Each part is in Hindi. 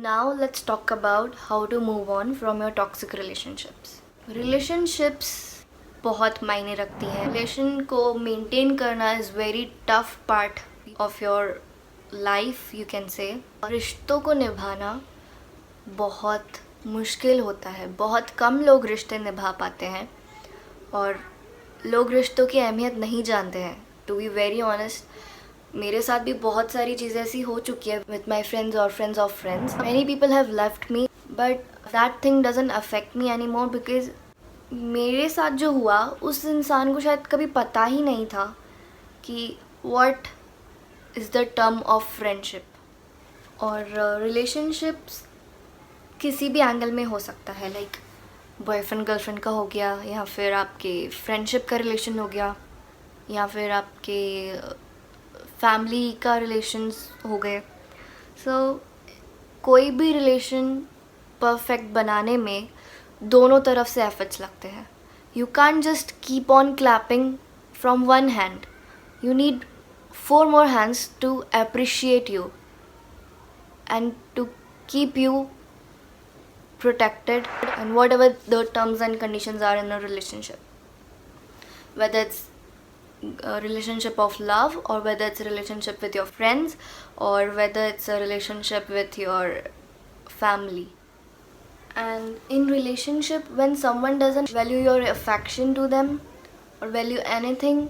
Now let's talk about how to move on from your toxic relationships. Relationships बहुत मायने रखती हैं. रिलेशन को मेंटेन करना is very tough part of your life, you can say. रिश्तों को निभाना बहुत मुश्किल होता है. बहुत कम लोग रिश्ते निभा पाते हैं और लोग रिश्तों की अहमियत नहीं जानते हैं. टू बी वेरी ऑनेस्ट, मेरे साथ भी बहुत सारी चीज़ें ऐसी हो चुकी है विथ माई फ्रेंड्स और friends of friends. Many people have left me but that thing doesn't affect me any more because मेरे साथ जो हुआ उस इंसान को शायद कभी पता ही नहीं था कि what is the term of friendship. और रिलेशनशिप्स किसी भी एंगल में हो सकता है, लाइक बॉयफ्रेंड गर्लफ्रेंड का हो गया, या फिर आपके फ्रेंडशिप का रिलेशन हो गया, या फिर आपके फैमिली का रिलेशंस हो गए. सो कोई भी रिलेशन परफेक्ट बनाने में दोनों तरफ से एफर्ट्स लगते हैं. You can't just keep on clapping from one hand. You need 4 more hands to appreciate you and to keep you protected and whatever the terms and conditions are in a relationship, whether it's a relationship of love or whether it's a relationship with your friends or whether it's a relationship with your family. And in relationship, when someone doesn't value your affection to them or value anything,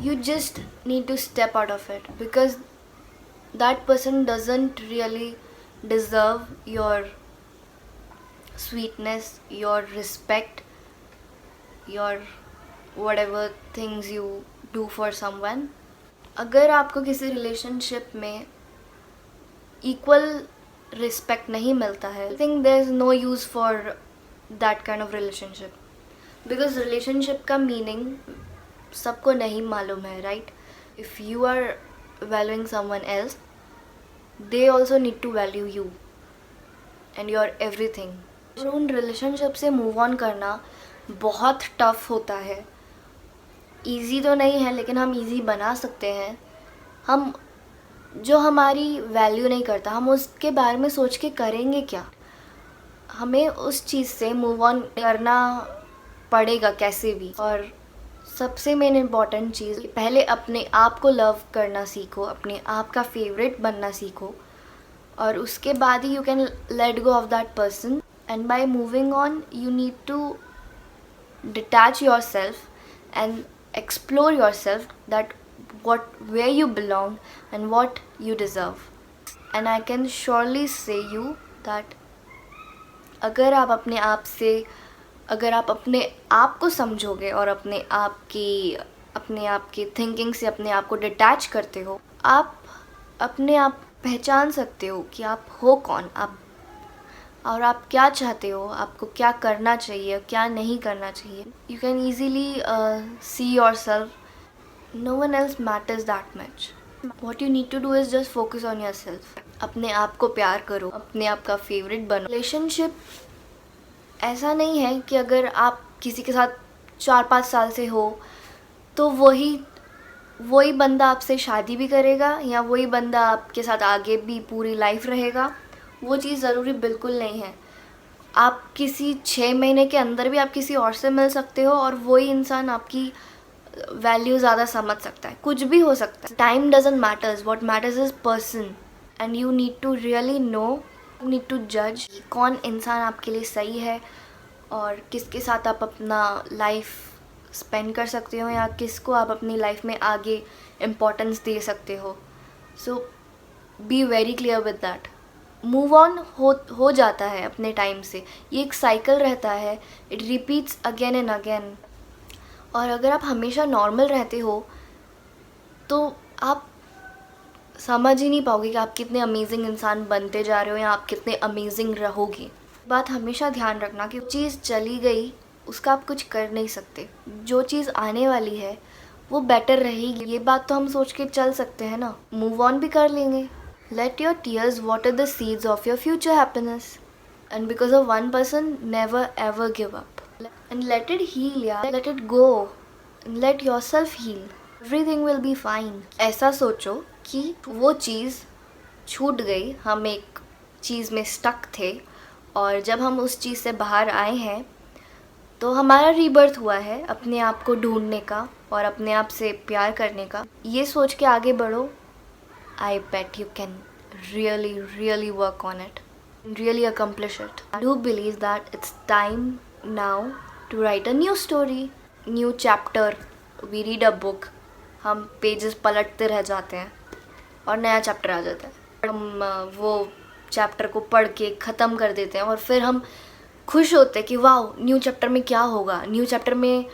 you just need to step out of it because that person doesn't really deserve your sweetness, your respect, your whatever things you do for someone. अगर आपको किसी रिलेशनशिप में इक्वल रिस्पेक्ट नहीं मिलता है, I think there is no use for that kind of relationship. Because relationship का मीनिंग सबको नहीं मालूम है, right? If you are valuing someone else, they also need to value you and your everything. और उन रिलेशनशिप से मूव ऑन करना बहुत टफ होता है. ईजी तो नहीं है, लेकिन हम ईजी बना सकते हैं. हम जो हमारी वैल्यू नहीं करता, हम उसके बारे में सोच के करेंगे क्या? हमें उस चीज़ से मूव ऑन करना पड़ेगा कैसे भी. और सबसे मेन इम्पॉर्टेंट चीज़, पहले अपने आप को लव करना सीखो, अपने आप का फेवरेट बनना सीखो, और उसके बाद ही you can let go of that person. And by moving on you need to detach yourself and explore yourself that where you belong and what you deserve. And I can surely say you that अगर आप अपने आप को समझोगे और अपने आप की थिंकिंग से अपने आप को डिटैच करते हो, आप अपने आप पहचान सकते हो कि आप हो कौन, और आप क्या चाहते हो, आपको क्या करना चाहिए, क्या नहीं करना चाहिए. You can easily see your self. No one else matters that much. What you need to do is just focus on yourself. अपने आप को प्यार करो, अपने आप का फेवरेट बनो. रिलेशनशिप ऐसा नहीं है कि अगर आप किसी के साथ 4-5 साल से हो तो वही बंदा आपसे शादी भी करेगा या वही बंदा आपके साथ आगे भी पूरी लाइफ रहेगा. वो चीज़ ज़रूरी बिल्कुल नहीं है. आप किसी 6 महीने के अंदर भी आप किसी और से मिल सकते हो और वही इंसान आपकी वैल्यू ज़्यादा समझ सकता है. कुछ भी हो सकता है. Time doesn't matters, what matters is person. And you need to really know, you need to जज कौन इंसान आपके लिए सही है और किसके साथ आप अपना लाइफ स्पेंड कर सकते हो या किसको आप अपनी लाइफ में आगे इम्पोर्टेंस दे सकते हो. So be very clear with that. Move on हो जाता है अपने टाइम से. ये एक साइकिल रहता है, it repeats again and again. और अगर आप हमेशा नॉर्मल रहते हो तो आप समझ ही नहीं पाओगे कि आप कितने अमेजिंग इंसान बनते जा रहे हो या आप कितने अमेजिंग रहोगे. बात हमेशा ध्यान रखना कि चीज़ चली गई उसका आप कुछ कर नहीं सकते. जो चीज़ आने वाली है वो बेटर रहेगी, ये बात तो हम सोच के चल सकते हैं ना. मूव ऑन भी कर लेंगे. Let your tears water the seeds of your future happiness. And because of one person never ever give up. And let it heal, yeah. Let it go. And let yourself heal. Everything will be fine. ऐसा सोचो कि वो चीज़ छूट गई, हम एक चीज़ में स्टक थे, और जब हम उस चीज़ से बाहर आए हैं तो हमारा रीबर्थ हुआ है अपने आप को ढूंढने का और अपने आप से प्यार करने का। ये सोच के आगे बढ़ो। I bet you can really work on it, really accomplish it. I do believe that it's time now to write a new story, new chapter. We read a book, हम पेजेस पलटते रह जाते हैं और नया चैप्टर आ जाता है। हम वो चैप्टर को पढ़ के ख़त्म कर देते हैं और फिर हम खुश होते हैं कि वाह, न्यू चैप्टर में क्या होगा, न्यू चैप्टर में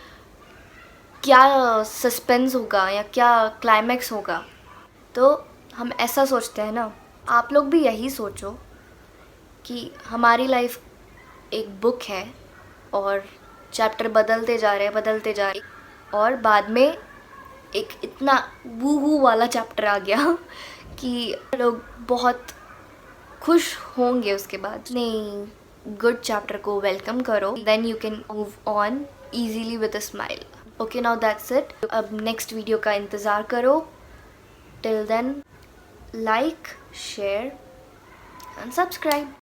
क्या सस्पेंस होगा या क्या क्लाइमैक्स होगा। तो हम ऐसा सोचते हैं ना। आप लोग भी यही सोचो कि हमारी लाइफ एक बुक है और चैप्टर बदलते जा रहे और बाद में एक इतना वूहू वाला चैप्टर आ गया कि लोग बहुत खुश होंगे उसके बाद। नहीं, गुड चैप्टर को वेलकम करो, then you can move on easily with a smile. Okay, now that's it. अब नेक्स्ट वीडियो का इंतज़ार करो। Till then, like, share and subscribe.